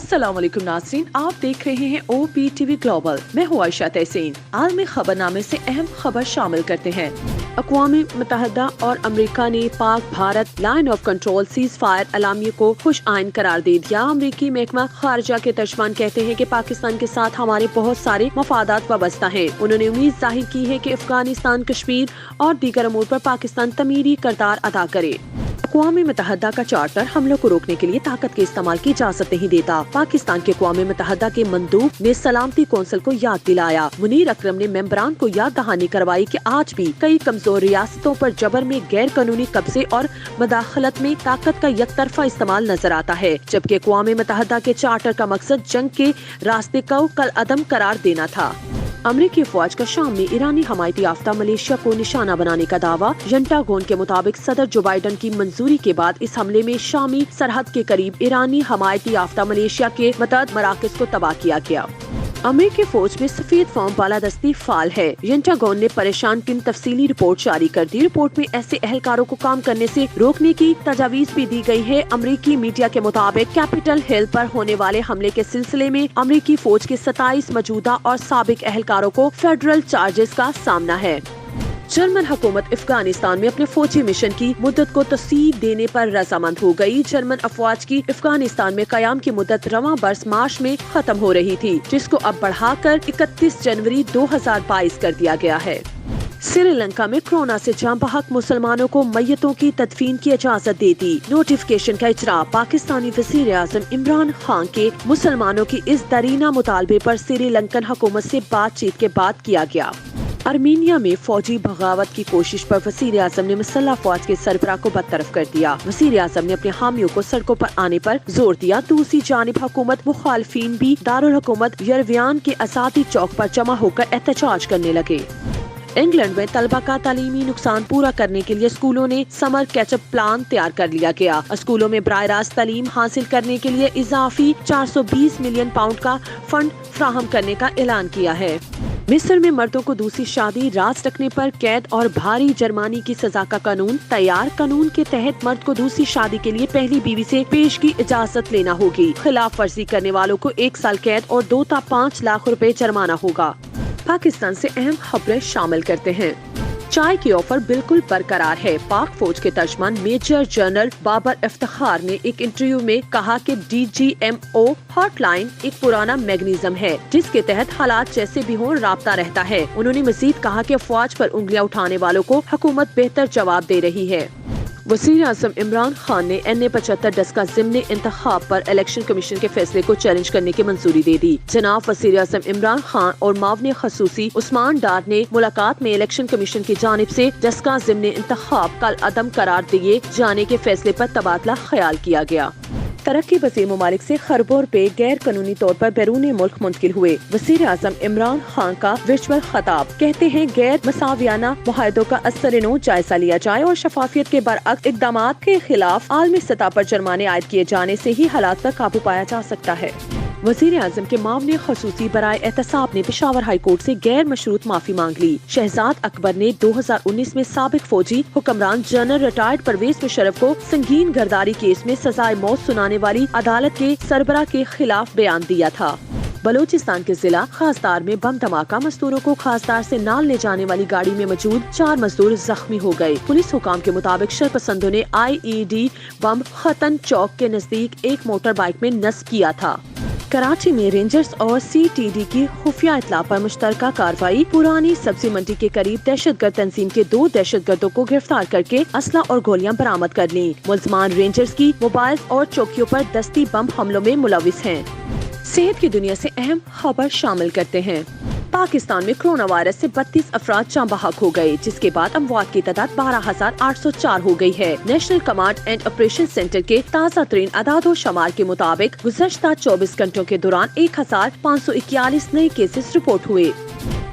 अस्सलाम वालेकुम नाज़रीन, आप देख रहे हैं OPTV ग्लोबल। मैं हूँ आयशा तहसीन। आलमी खबरनामे से अहम खबर शामिल करते हैं। अक़वाम मुत्तहिदा और अमेरिका ने Pak Bharat line of control ceasefire एलामिया को खुश आइन करार दे दिया। अमेरिकी महकमा खारजा के तर्जमान कहते हैं कि पाकिस्तान के साथ हमारे बहुत सारे मफादात वाबस्ता हैं। उन्होंने उम्मीद जाहिर की है कि अफगानिस्तान, कश्मीर और दीगर अमूर पर पाकिस्तान तमीरी किरदार अदा करे। अक़वाम मुत्तहिदा का चार्टर हमलों को रोकने के लिए ताकत के इस्तेमाल की इजाजत नहीं देता। पाकिस्तान के अक़वाम मुत्तहिदा के मंदूब ने सलामती कौंसिल को याद दिलाया। मुनीर अकरम ने मेंबरान को याद दहानी करवाई कि आज भी कई कमजोर रियासतों पर जबर में गैर कानूनी कब्जे और मदाखलत में ताकत का यकतरफा इस्तेमाल नजर आता है, जबकि अक़वाम मुत्तहिदा के चार्टर का मकसद जंग के रास्ते को कल अदम करार देना था। अमरीकी अफवाज का शाम में ईरानी हमायती याफ्ता मलेशिया को निशाना बनाने का दावा। पेंटागन के मुताबिक सदर जो बाइडन की मंजूरी के बाद इस हमले में शामी सरहद के करीब ईरानी हमायती याफ्ता मलेशिया के मतद मराकज को तबाह किया गया। अमेरिकी फौज में सफेद फॉर्म बालादस्ती फाल है। पेंटागन ने परेशान किन तफसीली रिपोर्ट जारी कर दी। रिपोर्ट में ऐसे एहलकारों को काम करने से रोकने की तजावीज भी दी गई है। अमेरिकी मीडिया के मुताबिक कैपिटल हिल पर होने वाले हमले के सिलसिले में अमेरिकी फौज के 27 मौजूदा और साबिक एहलकारों को फेडरल चार्जेस का सामना है। जर्मन हुकूमत अफगानिस्तान में अपने फौजी मिशन की मुद्दत को तस्दीक देने पर रजामंद हो गई। जर्मन अफवाज की अफगानिस्तान में कयाम की मुद्दत रवां बरस मार्च में खत्म हो रही थी, जिसको अब बढ़ाकर 31 जनवरी 2022 कर दिया गया है। श्रीलंका में कोरोना से जान बहक मुसलमानों को मैयतों की तदफीन की इजाजत दे दी। नोटिफिकेशन का इजरा पाकिस्तानी वज़ीर आज़म इमरान खान के मुसलमानों की इस दरीना मुतालबे पर श्रीलंकन हुकूमत से बातचीत के बाद किया गया। आर्मीनिया में फौजी बगावत की कोशिश पर वज़ीर आज़म ने मुसल्लह फौज के सरबराह को बरतरफ कर दिया। वज़ीर आज़म ने अपने हामियों को सड़कों पर आने पर जोर दिया। दूसरी जानिब हुकूमत मुखालफीन भी दारुल हुकूमत यरवियान के आज़ादी चौक पर जमा होकर एहतजाज करने लगे। इंग्लैंड में तलबा का तालीमी नुकसान पूरा करने के लिए स्कूलों ने समर कैचअप प्लान तैयार कर लिया गया। स्कूलों में बराह रास्त तालीम हासिल करने के लिए इजाफी 420 मिलियन पाउंड का फंड फ्राहम करने का ऐलान किया है। मिस्र में मर्दों को दूसरी शादी, राज रखने पर कैद और भारी जुर्माने की सजा का कानून तैयार। कानून के तहत मर्द को दूसरी शादी के लिए पहली बीवी से पेश की इजाजत लेना होगी। खिलाफ वर्जी करने वालों को 1 साल कैद और 2 ta 5 लाख रुपए जुर्माना होगा। पाकिस्तान से अहम खबरें शामिल करते हैं। चाय की ऑफर बिल्कुल बरकरार है। पाक फौज के तर्जमान मेजर जनरल बाबर इफ्तिखार ने एक इंटरव्यू में कहा कि DGMO हॉटलाइन एक पुराना मैकेनिज्म है, जिसके तहत हालात जैसे भी हों राब्ता रहता है। उन्होंने मजीद कहा कि अफवाज पर उंगलियां उठाने वालों को हुकूमत बेहतर जवाब दे रही है। वज़ीर आज़म इमरान खान ने NA-75 डस्का ज़िम्नी इंतखाब पर इलेक्शन कमीशन के फैसले को चैलेंज करने की मंजूरी दे दी। जनाब वज़ीर आज़म इमरान खान और मावने खसूसी उस्मान डार ने मुलाकात में इलेक्शन कमीशन की जानिब से डस्का ज़िम्नी इंतखाब कल अदम करार दिए जाने के फैसले पर तबादला ख्याल किया गया। तरक्की पसीर ममालिक से खरबों रुपए गैर कानूनी तौर पर बैरून मुल्क मुंतकिल हुए। वज़ीर आज़म इमरान खान का वर्चुअल खताब, कहते हैं गैर मसावियाना मुआहदों का असर-ए-नौ जायजा लिया जाए और शफाफियत के बरअक्स इक़दामात के खिलाफ आलमी सतह पर जुर्माने आयद किए जाने से ही हालात पर काबू पाया जा सकता है। वज़ीर आज़म के मामले खसूसी बराए एहतसाब ने पेशावर हाई कोर्ट से गैर मशरूत माफी मांग ली। शहजाद अकबर ने 2019 में साबिक फौजी हुक्मरान जनरल रिटायर्ड परवेज मुशर्रफ को संगीन गर्दारी केस में सजाए मौत सुनाने वाली अदालत के सरबराह के खिलाफ बयान दिया था। बलूचिस्तान के जिला खासदार में बम धमाका, मजदूरों को खासदार से नाल ले जाने वाली गाड़ी में मौजूद 4 मजदूर जख्मी हो गए। पुलिस हुकाम के मुताबिक शरपसंदों ने IED बम खतन चौक के नजदीक एक मोटर बाइक में नस्ब किया था। कराची में रेंजर्स और CTD की खुफिया इत्तला पर मुश्तरका कार्रवाई। पुरानी सब्जी मंडी के करीब दहशतगर्द तंजीम के 2 दहशतगर्दों को गिरफ्तार करके असला और गोलियां बरामद कर ली। मुल्ज़मान रेंजर्स की मोबाइल और चौकियों पर दस्ती बम हमलों में मुलविस हैं। सेहत की दुनिया से अहम खबर शामिल करते हैं। पाकिस्तान में कोरोना वायरस से 32 अफराद जान बहक हो गए, जिसके बाद अमवात की तादाद 12,804 हो गई है। National command and operation centre के ताज़ा तरीन अदादो शमार के मुताबिक गुज़श्ता 24 घंटों के दौरान 1,541 नए केसेस रिपोर्ट हुए।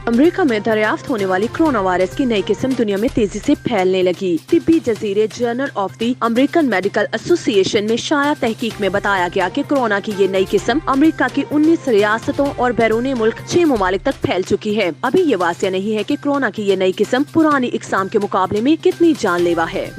अमेरिका में दरियाफ्त होने वाली कोरोना वायरस की नई किस्म दुनिया में तेजी से फैलने लगी। तिब्बी जजीरे journal of the American medical association में शाया तहकीक में बताया गया कि कोरोना की ये नई किस्म अमेरिका की 19 रियासतों और बैरून मुल्क 6 ममालिक तक फैल चुकी है। अभी ये वाक़या नहीं है कि कोरोना की ये नई किस्म पुरानी इकसाम के मुकाबले में कितनी जानलेवा है।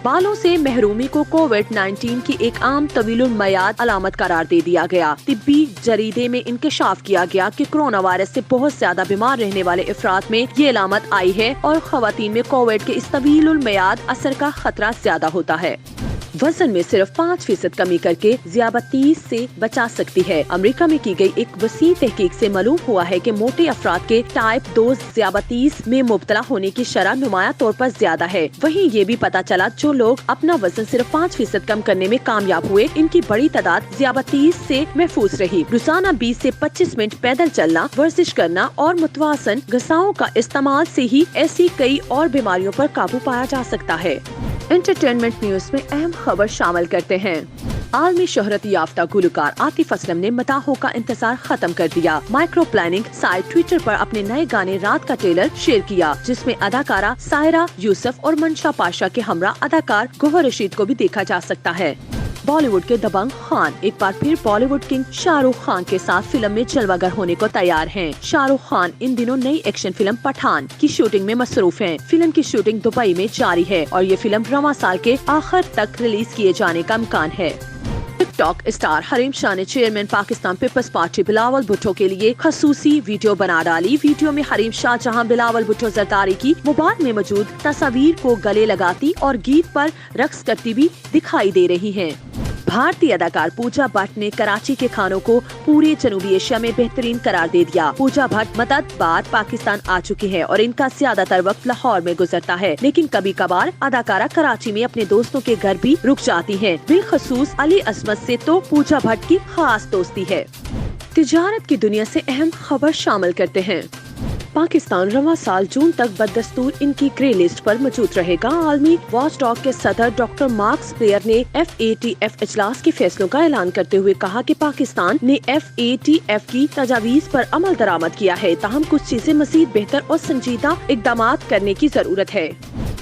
बालों से महरूमी को कोविड-19 की एक आम तवील मियाद अलामत करार दे दिया गया। तिब्बी जरीदे में इंकशाफ किया गया कि कोरोना वायरस से बहुत ज्यादा बीमार रहने वाले अफराद में ये अलामत आई है और खवातीन में कोविड के इस तवील मियाद असर का खतरा ज्यादा होता है। वजन में सिर्फ 5% कमी करके ज़ियाबतीस से बचा सकती है। अमेरिका में की गई एक वसी तहकीक से मालूम हुआ है कि मोटे अफराद के टाइप 2 ज़ियाबतीस में मुब्तला होने की शरह नुमाया तौर पर ज्यादा है। वहीं ये भी पता चला जो लोग अपना वजन सिर्फ 5% कम करने में कामयाब हुए, इनकी बड़ी तादाद ज़ियाबतीस से महफूज रही। रोजाना 20 से 25 मिनट पैदल चलना, वर्जिश करना और मुतवासन ग़िज़ाओं का इस्तेमाल से ही ऐसी कई और बीमारियों पर काबू पाया जा सकता है। एंटरटेनमेंट न्यूज में अहम खबर शामिल करते हैं। आलमी शोहरत याफ्ता गुलकार आतिफ असलम ने मताहों का इंतजार खत्म कर दिया। माइक्रो प्लानिंग साइट ट्विटर पर अपने नए गाने रात का ट्रेलर शेयर किया, जिसमें अदाकारा सायरा यूसुफ और मंशा पाशा के हमरा अदाकार गौहर रशीद को भी देखा जा सकता है। बॉलीवुड के दबंग खान एक बार फिर बॉलीवुड किंग शाहरुख खान के साथ फिल्म में जलवागर होने को तैयार हैं। शाहरुख खान इन दिनों नई एक्शन फिल्म पठान की शूटिंग में मसरूफ हैं। फिल्म की शूटिंग दुबई में जारी है और ये फिल्म रवां साल के आखिर तक रिलीज किए जाने का इम्कान है। टिकटॉक स्टार हरीम शाह ने चेयरमैन पाकिस्तान पीपल्स पार्टी बिलावल भुट्टो के लिए खसूसी वीडियो बना डाली। वीडियो में हरीम शाह जहां बिलावल भुट्टो जरदारी की मुबाद में मौजूद तस्वीर को गले लगाती और गीत पर रक्स करती भी दिखाई दे रही हैं। भारतीय अदाकार पूजा भट्ट ने कराची के खानों को पूरे जनूबी एशिया में बेहतरीन करार दे दिया। पूजा भट्ट मतद बार पाकिस्तान आ चुकी है और इनका ज्यादातर वक्त लाहौर में गुजरता है, लेकिन कभी कभार अदाकारा कराची में अपने दोस्तों के घर भी रुक जाती हैं। बिलखसूस अली असमत से तो पूजा भट्ट की खास दोस्ती है। तिजारत की दुनिया से अहम खबर शामिल करते हैं। पाकिस्तान रवां साल जून तक बदस्तूर इनकी ग्रे लिस्ट पर मौजूद रहेगा। आलमी वॉचडॉग के सदर डॉक्टर मार्क्स प्लेयर ने FATF इजलास के फैसलों का ऐलान करते हुए कहा कि पाकिस्तान ने FATF की तजावीज पर अमल दरामद किया है, ताहम कुछ चीजें मजीद बेहतर और संजीदा इकदाम करने की जरूरत है।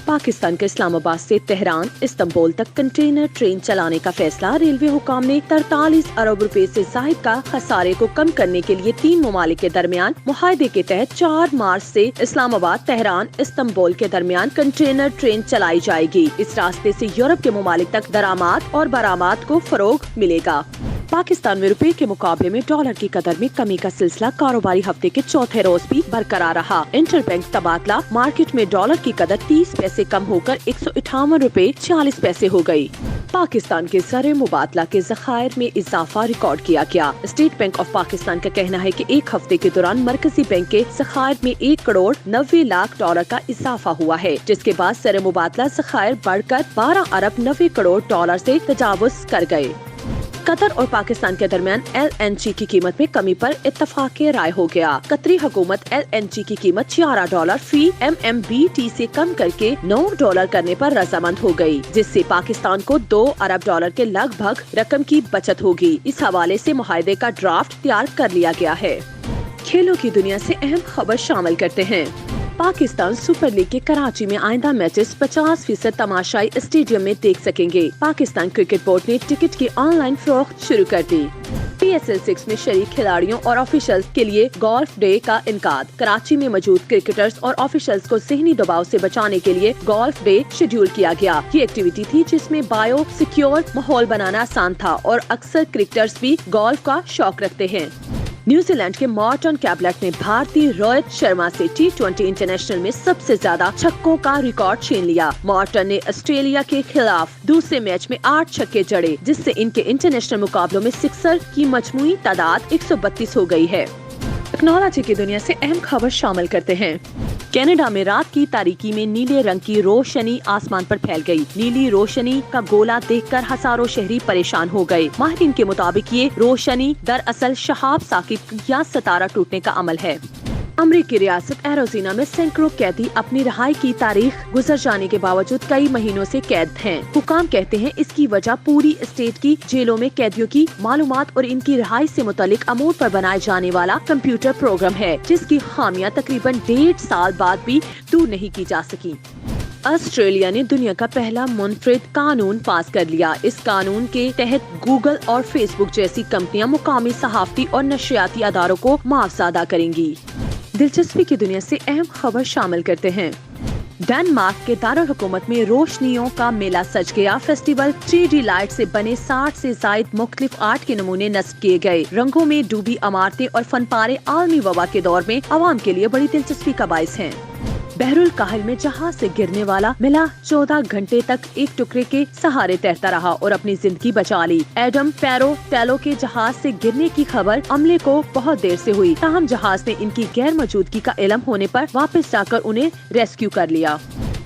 पाकिस्तान के इस्लामाबाद से तेहरान इस्तांबुल तक कंटेनर ट्रेन चलाने का फैसला। रेलवे हुकाम ने 43 अरब रुपए से जायद का खसारे को कम करने के लिए 3 ममालिक के दरमियान मुआहदे के तहत 4 मार्च से इस्लामाबाद, तेहरान, इस्तांबुल के दरमियान कंटेनर ट्रेन चलाई जाएगी। इस रास्ते से यूरोप के ममालिक तक दरामद और बरामद को फरोग मिलेगा। पाकिस्तान में रुपए के मुकाबले में डॉलर की कदर में कमी का सिलसिला कारोबारी हफ्ते के चौथे रोज भी बरकरार रहा। इंटरबैंक तबादला मार्केट में डॉलर की कदर 30 पैसे कम होकर 158 रुपए 40 पैसे हो गई। पाकिस्तान के ज़र मुबादला के ज़खायर में इजाफा रिकॉर्ड किया गया। स्टेट बैंक ऑफ पाकिस्तान का कहना है कि एक हफ्ते के दौरान मरकजी बैंक के ज़खायर में 1 करोड़ 90 लाख डॉलर का इजाफा हुआ है, जिसके बाद ज़र मुबादला ज़खायर बढ़कर 12 अरब 90 करोड़ डॉलर से तजावुज कर गए। कतर और पाकिस्तान के दरमियान LNG की कीमत में कमी पर इत्तफाक राय हो गया। कतरी हुकूमत LNG की कीमत $11 फी MMBT से कम करके $9 करने पर रजामंद हो गई, जिससे पाकिस्तान को $2 अरब के लगभग रकम की बचत होगी। इस हवाले से मुआहदे का ड्राफ्ट तैयार कर लिया गया है। खेलों की दुनिया से अहम खबर शामिल करते हैं। पाकिस्तान सुपर लीग के कराची में आइंदा मैचेस 50% तमाशाई स्टेडियम में देख सकेंगे। पाकिस्तान क्रिकेट बोर्ड ने टिकट की ऑनलाइन फरोख्त शुरू कर दी। PSL 6 में शरीक खिलाड़ियों और ऑफिशियल्स के लिए गोल्फ डे का इनकाद। कराची में मौजूद क्रिकेटर्स और ऑफिशियल्स को ज़हनी दबाव से बचाने के लिए गोल्फ डे शेड्यूल किया गया। ये एक्टिविटी थी जिसमें बायो सिक्योर माहौल बनाना आसान था और अक्सर क्रिकेटर्स भी गोल्फ का शौक रखते हैं। न्यूजीलैंड के मॉर्टन कैबलेट ने भारतीय रोहित शर्मा से T20 इंटरनेशनल में सबसे ज्यादा छक्कों का रिकॉर्ड छीन लिया। मॉर्टन ने ऑस्ट्रेलिया के खिलाफ दूसरे मैच में 8 छक्के जड़े, जिससे इनके इंटरनेशनल मुकाबलों में सिक्सर की मजमूई तादाद 132 हो गई है। टेक्नोलॉजी की दुनिया से अहम खबर शामिल करते हैं। कनाडा में रात की तारीकी में नीले रंग की रोशनी आसमान पर फैल गई। नीली रोशनी का गोला देखकर हजारों शहरी परेशान हो गए। माहिरीन के मुताबिक ये रोशनी दरअसल शहाब साकिब या सितारा टूटने का अमल है। अमरीकी रियासत एरोज़िना में सैकड़ों कैदी अपनी रिहाई की तारीख गुजर जाने के बावजूद कई महीनों से कैद हैं। हुकाम कहते हैं इसकी वजह पूरी स्टेट की जेलों में कैदियों की मालूमात और इनकी रिहाई से मुतालिक अमूर पर बनाए जाने वाला कंप्यूटर प्रोग्राम है, जिसकी खामियां तकरीबन 1.5 साल बाद भी दूर नहीं की जा सकी। ऑस्ट्रेलिया ने दुनिया का पहला मुनफरिद कानून पास कर लिया। इस कानून के तहत गूगल और फेसबुक जैसी कंपनियां मुकामी सहाफती और नशरियाती अदारों को मुआवजा अदा करेंगी। दिलचस्पी की दुनिया से अहम खबर शामिल करते हैं। डेनमार्क के दारुल हुकूमत में रोशनियों का मेला सज गया। फेस्टिवल 3D लाइट से बने 60 से जायद मुख्तलिफ आर्ट के नमूने नस्ब किए गए। रंगों में डूबी इमारतें और फनपारे आलमी वबा के दौर में आवाम के लिए बड़ी दिलचस्पी का बाइस हैं। बहरुल काहिल में जहाज से गिरने वाला मिला 14 घंटे तक एक टुकड़े के सहारे तैरता रहा और अपनी जिंदगी बचा ली। एडम पैरो टेलो के जहाज से गिरने की खबर अमले को बहुत देर से हुई, ताहम जहाज ने इनकी गैर मौजूदगी का इल्म होने पर वापस जाकर उन्हें रेस्क्यू कर लिया।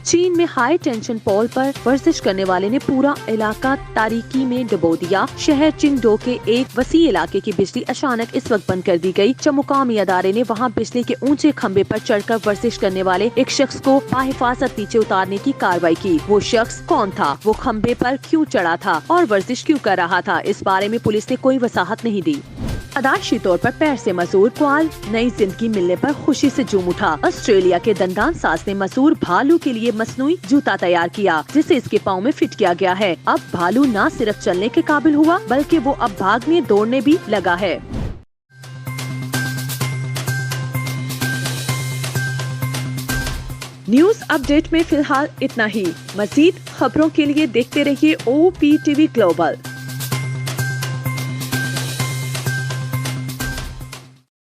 चीन में हाई टेंशन पोल पर वर्जिश करने वाले ने पूरा इलाका तारीकी में डुबो दिया। शहर चिंगडो के एक वसी इलाके की बिजली अचानक इस वक्त बंद कर दी गई जब मुकामी अदारे ने वहां बिजली के ऊंचे खंबे पर चढ़कर वर्जिश करने वाले एक शख्स को बाहिफाजत नीचे उतारने की कार्रवाई की। वो शख्स कौन था, वो खंबे पर क्यों चढ़ा था और वर्जिश क्यों कर रहा था, इस बारे में पुलिस ने कोई वसाहत नहीं दी। अदाशी तौर पर पैर से मसूर क्वाल नई जिंदगी मिलने पर खुशी से झूम उठा। ऑस्ट्रेलिया के दंदान साज ने मसूर भालू के लिए मसनूई जूता तैयार किया जिसे इसके पाँव में फिट किया गया है। अब भालू न सिर्फ चलने के काबिल हुआ बल्कि वो अब भागने दौड़ने भी लगा है। न्यूज अपडेट में फिलहाल इतना ही। मजीद खबरों के लिए देखते रहिए OPTV ग्लोबल।